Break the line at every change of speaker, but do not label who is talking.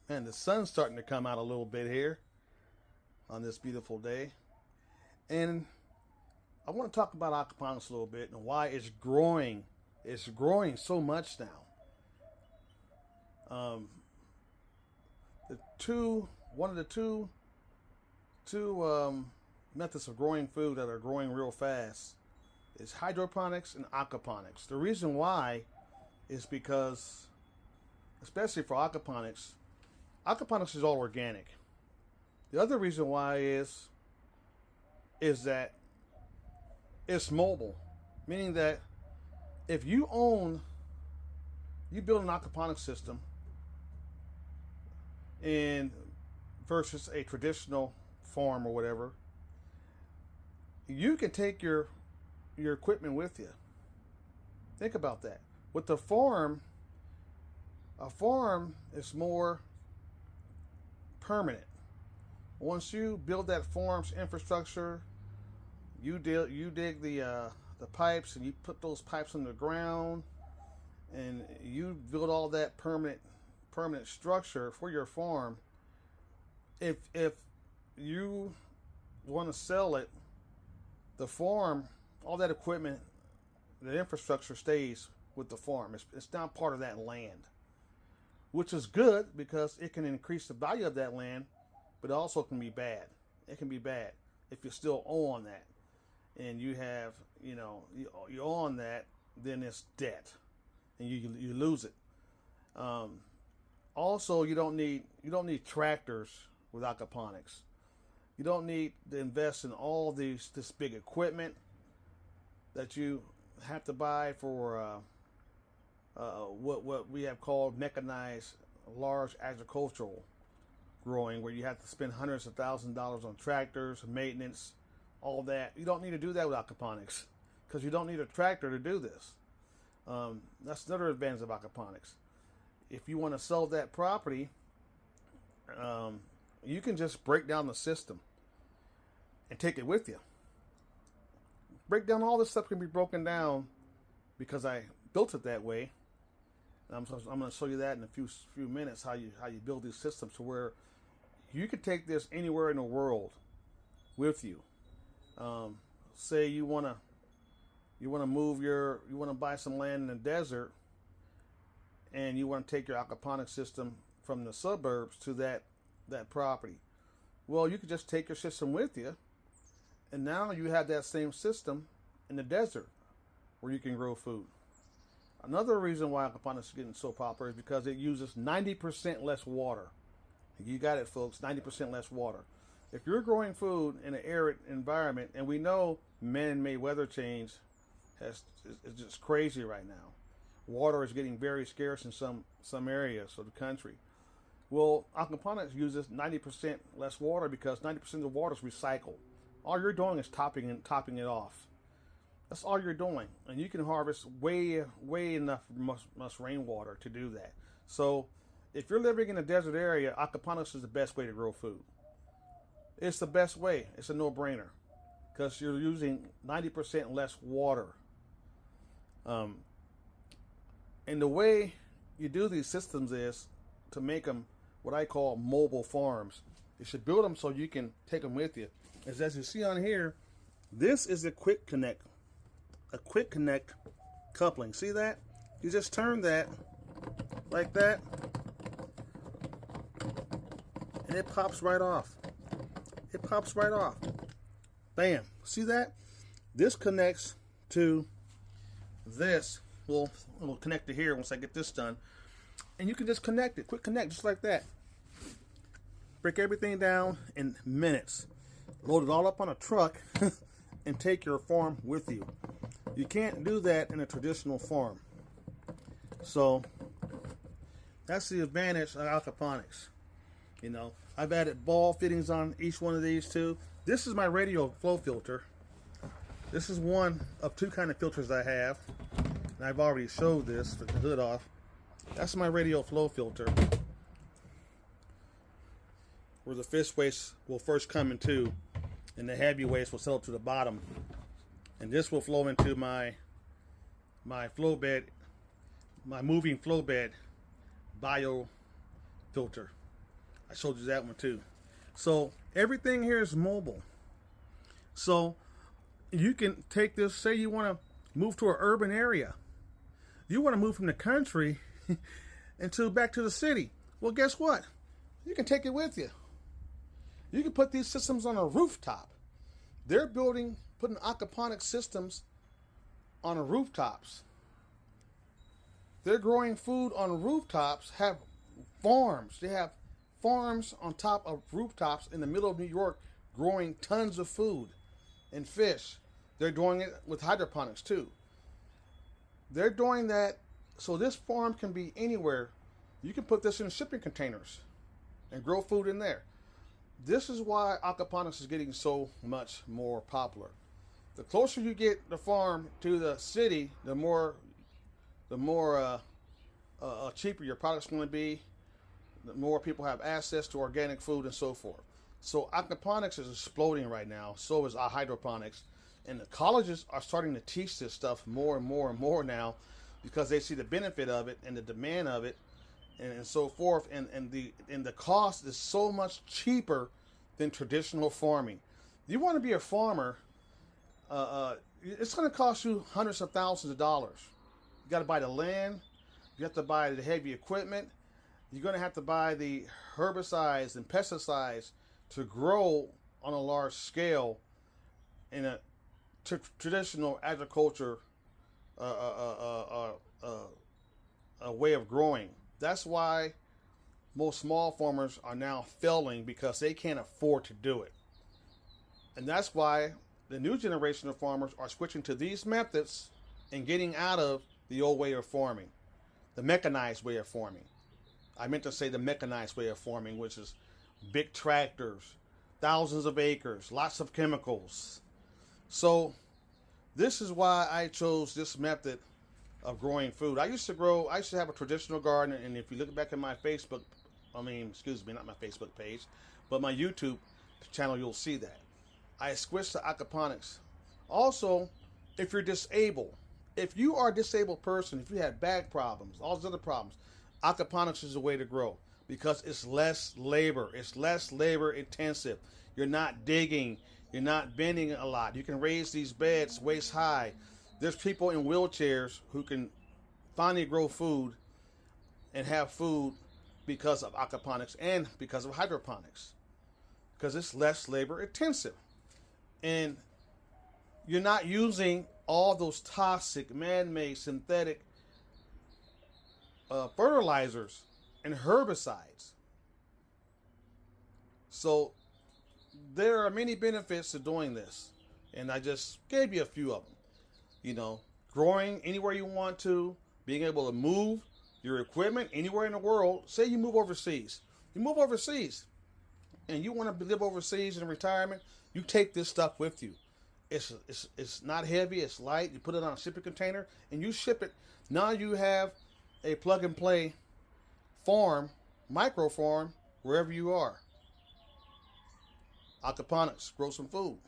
And the sun's starting to come out a little bit here on this beautiful day. And I want to talk about aquaponics a little bit and why it's growing. It's growing so much now. One of the two methods of growing food that are growing real fast is hydroponics and aquaponics. The reason why is because, especially for aquaponics is all organic. The other reason why is that it's mobile, meaning that if you build an aquaponics system and versus a traditional farm or whatever, you can take your equipment with you. Think about that. With the farm, a farm is more permanent. Once you build that farm's infrastructure, you dig the pipes and you put those pipes in the ground, and you build all that permanent structure for your farm. If you want to sell it, the farm, all that equipment, the infrastructure stays with the farm. It's not part of that land, which is good because it can increase the value of that land, but it also can be bad. It can be bad if you still own that, and you have, you own that, then it's debt, and you lose it. Also, you don't need tractors with aquaponics. You don't need to invest in all this big equipment that you have to buy for what we have called mechanized large agricultural growing, where you have to spend hundreds of thousands of dollars on tractors, maintenance, all that. You don't need to do that with aquaponics because you don't need a tractor to do this. That's another advantage of aquaponics. If you want to sell that property, you can just break down the system and take it with you. Break down, all this stuff can be broken down because I built it that way. And I'm going to show you that in a few minutes, how you build these systems to where you could take this anywhere in the world with you. Say you want to buy some land in the desert, and you want to take your aquaponics system from the suburbs to that property. Well, you could just take your system with you, and now you have that same system in the desert where you can grow food. Another reason why aquaponics is getting so popular is because it uses 90% less water. You got it, folks, 90% less water. If you're growing food in an arid environment, and we know man-made weather change is just crazy right now. Water is getting very scarce in some areas of the country. Well, aquaponics uses 90% less water because 90% of the water is recycled. All you're doing is topping it off. That's all you're doing, and you can harvest way enough much rainwater to do that. So, if you're living in a desert area, aquaponics is the best way to grow food. It's the best way. It's a no-brainer because you're using 90% less water. And the way you do these systems is to make them what I call mobile farms. You should build them so you can take them with you. As you see on here, this is a quick connect coupling. See that? You just turn that like that, and it pops right off. It pops right off. Bam. See that? This connects to this. We'll connect to here once I get this done. And you can just connect it. Quick connect, just like that. Break everything down in minutes. Load it all up on a truck and take your farm with you. You can't do that in a traditional farm. So that's the advantage of aquaponics. I've added ball fittings on each one of these too. This is my radial flow filter. This is one of two kind of filters I have. And I've already showed this with the hood off. That's my radial flow filter, where the fish waste will first come into, and the heavy waste will settle to the bottom. And this will flow into my flow bed, my moving flow bed bio filter. I showed you that one too. So everything here is mobile. So you can take this, say you want to move to an urban area. You want to move from the country into back to the city. Well, guess what? You can take it with you. You can put these systems on a rooftop. They're putting aquaponics systems on the rooftops. They're growing food on rooftops, have farms. They have farms on top of rooftops in the middle of New York growing tons of food and fish. They're doing it with hydroponics too. They're doing that so this farm can be anywhere. You can put this in shipping containers and grow food in there. This is why aquaponics is getting so much more popular. The closer you get the farm to the city, the more cheaper your product's going to be. The more people have access to organic food and so forth. So aquaponics is exploding right now. So is hydroponics, and the colleges are starting to teach this stuff more and more and more now, because they see the benefit of it and the demand of it, and so forth. And the cost is so much cheaper than traditional farming. You want to be a farmer, it's going to cost you hundreds of thousands of dollars. You got to buy the land. You have to buy the heavy equipment. You're going to have to buy the herbicides and pesticides to grow on a large scale in a traditional agriculture a way of growing. That's why most small farmers are now failing, because they can't afford to do it. And that's why the new generation of farmers are switching to these methods and getting out of the old way of farming, the mechanized way of farming. I meant to say the mechanized way of farming, which is big tractors, thousands of acres, lots of chemicals. So this is why I chose this method of growing food. I used to have a traditional garden, and if you look back at my not my Facebook page, but my YouTube channel, you'll see that. I switched to aquaponics. Also, if you're disabled, if you are a disabled person, if you have back problems, all those other problems, aquaponics is the way to grow, because it's less labor. It's less labor intensive. You're not digging. You're not bending a lot. You can raise these beds waist high. There's people in wheelchairs who can finally grow food and have food because of aquaponics and because of hydroponics, because it's less labor intensive. And you're not using all those toxic, man-made, synthetic fertilizers and herbicides. So there are many benefits to doing this, and I just gave you a few of them. You know, growing anywhere you want to, being able to move your equipment anywhere in the world. Say you move overseas. You move overseas and you want to live overseas in retirement, you take this stuff with you. It's not heavy, it's light. You put it on a shipping container and you ship it. Now you have a plug and play farm, micro farm, wherever you are. Aquaponics, grow some food.